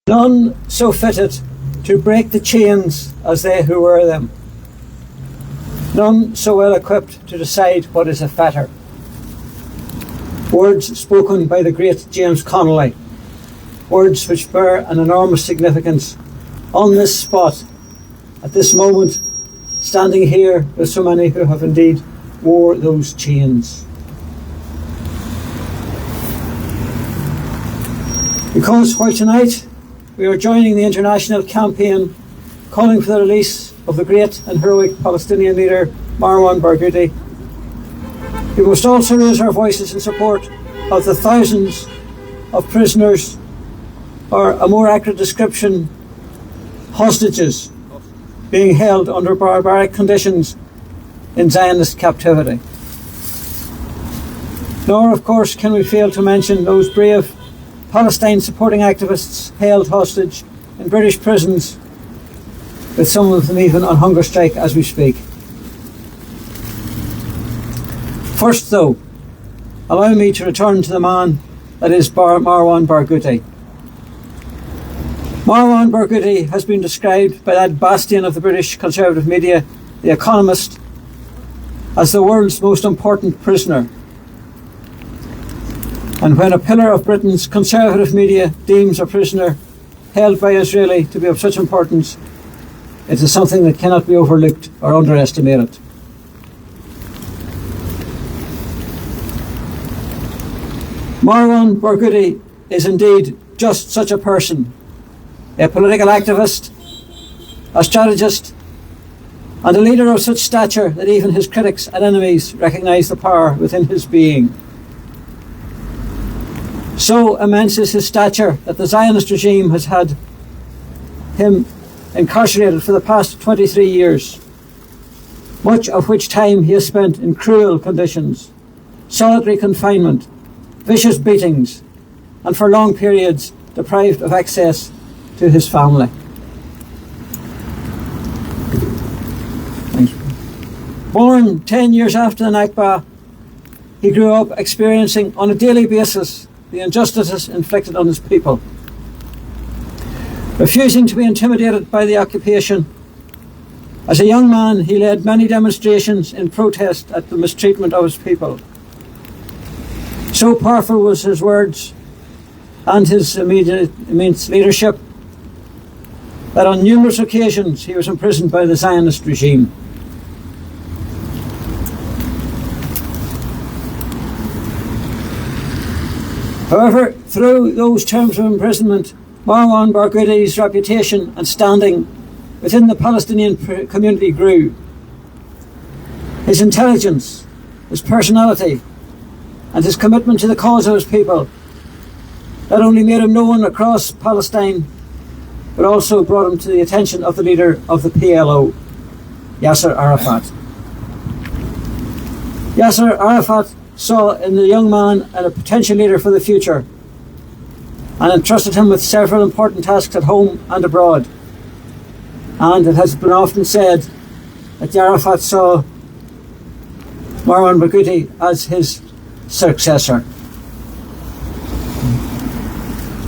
None so fitted to break the chains as they who wear them. None so well equipped to decide what is a fetter. Words spoken by the great James Connolly. Words which bear an enormous significance on this spot, at this moment, standing here with so many who have indeed wore those chains. Because while tonight we are joining the international campaign calling for the release of the great and heroic Palestinian leader Marwan Barghouti, we must also raise our voices in support of the thousands of prisoners, or a more accurate description, hostages, being held under barbaric conditions in Zionist captivity. Nor, of course, can we fail to mention those brave Palestine-supporting activists held hostage in British prisons, with some of them even on hunger strike as we speak. First, though, allow me to return to the man that is Marwan Barghouti. Marwan Barghouti has been described by that bastion of the British conservative media, The Economist, as the world's most important prisoner. And when a pillar of Britain's conservative media deems a prisoner held by Israeli to be of such importance, it is something that cannot be overlooked or underestimated. Marwan Barghouti is indeed just such a person, a political activist, a strategist, and a leader of such stature that even his critics and enemies recognise the power within his being. So immense is his stature that the Zionist regime has had him incarcerated for the past 23 years, much of which time he has spent in cruel conditions, solitary confinement, vicious beatings, and for long periods deprived of access to his family. Born 10 years after the Nakba, he grew up experiencing on a daily basis the injustices inflicted on his people. Refusing to be intimidated by the occupation, as a young man he led many demonstrations in protest at the mistreatment of his people. So powerful was his words and his immense leadership that on numerous occasions he was imprisoned by the Zionist regime. However, through those terms of imprisonment, Marwan Barghouti's reputation and standing within the Palestinian community grew. His intelligence, his personality, and his commitment to the cause of his people not only made him known across Palestine, but also brought him to the attention of the leader of the PLO, Yasser Arafat. Yasser Arafat saw in the young man a potential leader for the future and entrusted him with several important tasks at home and abroad. And it has been often said that Arafat saw Marwan Barghouti as his successor.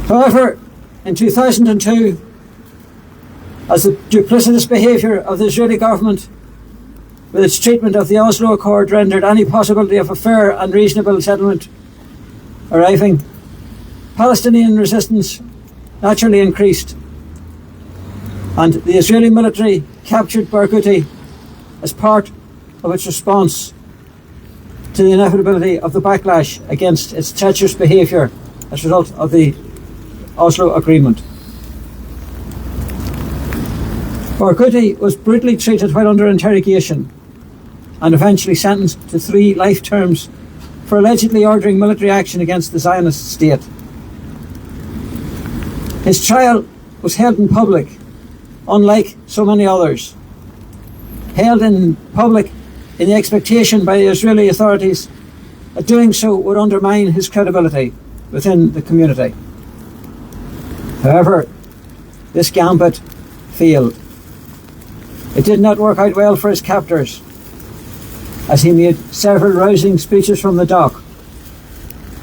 However, in 2002, as the duplicitous behaviour of the Israeli government with its treatment of the Oslo Accord rendered any possibility of a fair and reasonable settlement arriving, Palestinian resistance naturally increased, and the Israeli military captured Barghouti as part of its response to the inevitability of the backlash against its treacherous behaviour as a result of the Oslo Agreement. Barghouti was brutally treated while under interrogation and eventually sentenced to 3 life terms for allegedly ordering military action against the Zionist state. His trial was held in public, unlike so many others. Held in public in the expectation by the Israeli authorities that doing so would undermine his credibility within the community. However, this gambit failed. It did not work out well for his captors, as he made several rousing speeches from the dock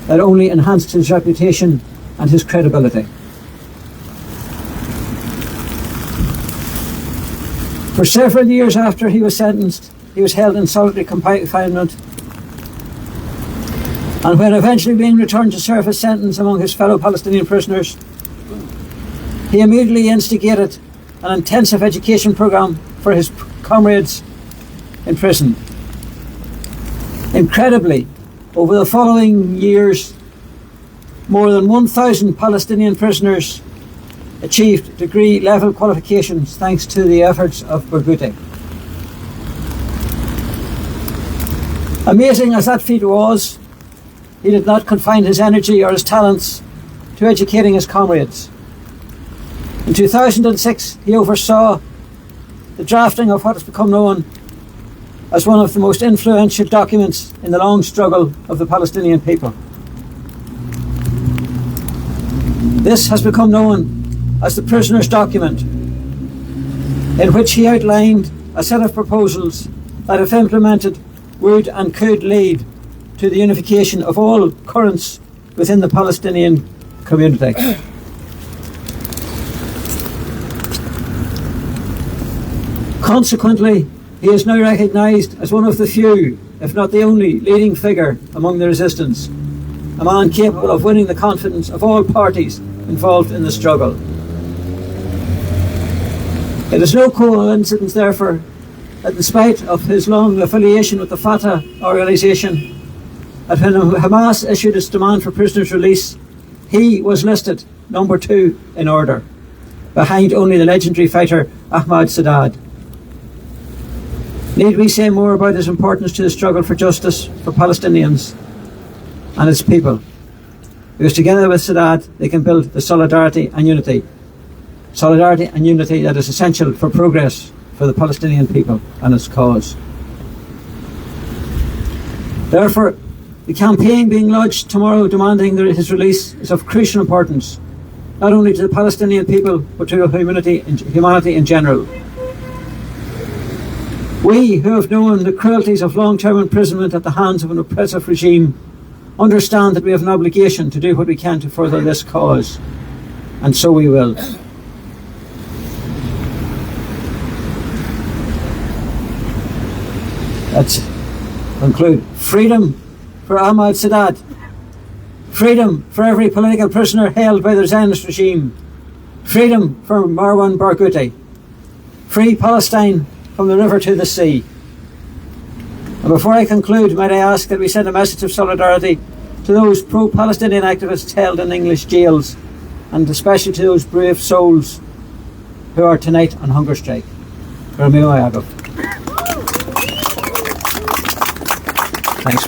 that only enhanced his reputation and his credibility. For several years after he was sentenced, he was held in solitary confinement, and when eventually being returned to serve his sentence among his fellow Palestinian prisoners, he immediately instigated an intensive education programme for his comrades in prison. Incredibly, over the following years, more than 1,000 Palestinian prisoners achieved degree-level qualifications thanks to the efforts of Barghouti. Amazing as that feat was, he did not confine his energy or his talents to educating his comrades. In 2006, he oversaw the drafting of what has become known as one of the most influential documents in the long struggle of the Palestinian people. This has become known as the Prisoner's Document, in which he outlined a set of proposals that, if implemented, would and could lead to the unification of all currents within the Palestinian community. Consequently, he is now recognised as one of the few, if not the only, leading figure among the resistance, a man capable of winning the confidence of all parties involved in the struggle. It is no coincidence, therefore, that in spite of his long affiliation with the Fatah organisation, that when Hamas issued its demand for prisoners' release, he was listed number 2 in order, behind only the legendary fighter Ahmad Sadat. Need we say more about his importance to the struggle for justice for Palestinians and its people? Because together with Sadat, they can build the solidarity and unity that is essential for progress for the Palestinian people and its cause. Therefore, the campaign being launched tomorrow demanding his release is of crucial importance, not only to the Palestinian people, but to humanity in general. We who have known the cruelties of long-term imprisonment at the hands of an oppressive regime understand that we have an obligation to do what we can to further this cause, and so we will. Let's conclude. Freedom for Ahmad Sadat. Freedom for every political prisoner held by the Zionist regime. Freedom for Marwan Barghouti. Free Palestine from the river to the sea. And before I conclude, might I ask that we send a message of solidarity to those pro-Palestinian activists held in English jails, and especially to those brave souls who are tonight on hunger strike. Thanks.